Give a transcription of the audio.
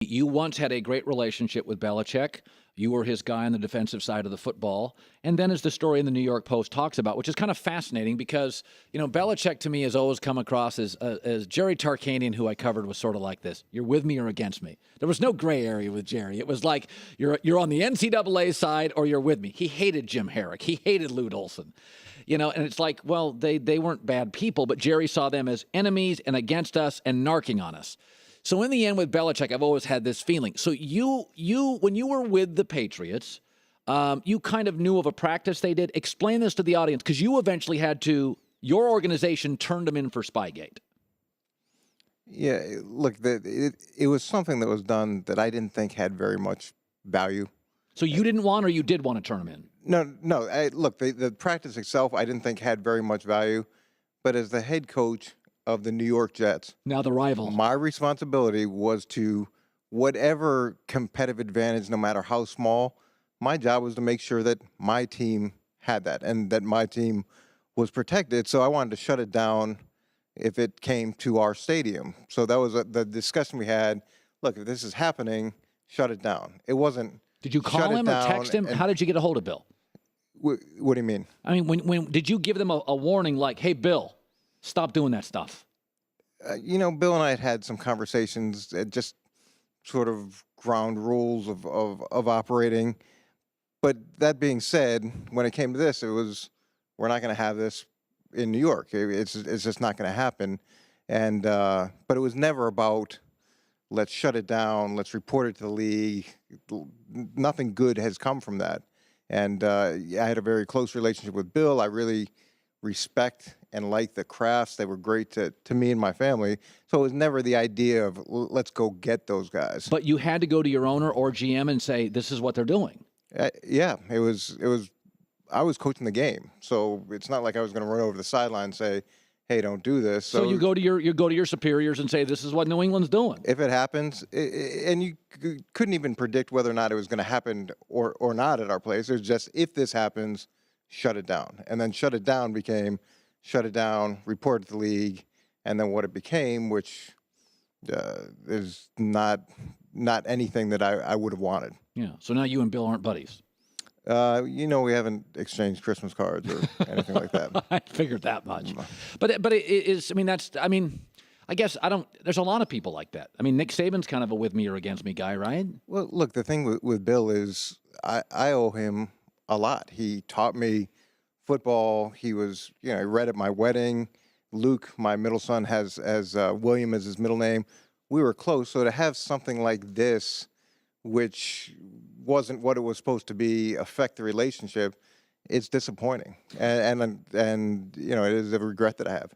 You once had a great relationship with Belichick. You were his guy on the defensive side of the football. And then as the story in the New York Post talks about, which is kind of fascinating because, Belichick to me has always come across as Jerry Tarkanian, who I covered, was sort of like this. You're with me or against me. There was no gray area with Jerry. It was like you're on the NCAA side or you're with me. He hated Jim Herrick. He hated Lute Olson. And it's like, well, they weren't bad people, but Jerry saw them as enemies and against us and narking on us. So in the end with Belichick, I've always had this feeling. So you when you were with the Patriots, you kind of knew of a practice they did. Explain this to the audience because you eventually your organization turned them in for Spygate. Yeah, look, it was something that was done that I didn't think had very much value. So you didn't want or you did want to turn them in? No. Look, the practice itself I didn't think had very much value. But as the head coach of the New York Jets, now the rival, my responsibility was to whatever competitive advantage, no matter how small, my job was to make sure that my team had that and that my team was protected. So I wanted to shut it down if it came to our stadium. So that was the discussion we had. Look, if this is happening, shut it down. It wasn't. Did you call him or text him? How did you get a hold of Bill? What do you mean? I mean, when did you give them a warning like, hey, Bill, stop doing that stuff? Bill and I had some conversations, just sort of ground rules of operating. But that being said, when it came to this, it was, we're not going to have this in New York. It's just not going to happen. And but it was never about, let's shut it down, let's report it to the league. Nothing good has come from that. And I had a very close relationship with Bill. I really respect and like the Crafts. They were great to me and my family. So it was never the idea of, let's go get those guys. But you had to go to your owner or GM and say, this is what they're doing. Yeah, it was. I was coaching the game, so it's not like I was going to run over the sideline and say, hey, don't do this. So you go to your superiors and say, this is what New England's doing. If it happens, and you couldn't even predict whether or not it was going to happen or not at our place. It was just, if this happens, shut it down. And then shut it down became shut it down, report it to the league, and then what it became, which is not anything that I would have wanted. Yeah. So now you and Bill aren't buddies. We haven't exchanged Christmas cards or anything like that. I figured that much. But it is, I guess there's a lot of people like that. I mean, Nick Saban's kind of a with me or against me guy, right? Well, look, the thing with Bill is I owe him a lot. He taught me football. He was, he read at my wedding. Luke, my middle son, has William as his middle name. We were close. So to have something like this, which wasn't what it was supposed to be, affect the relationship, it's disappointing. And it is a regret that I have.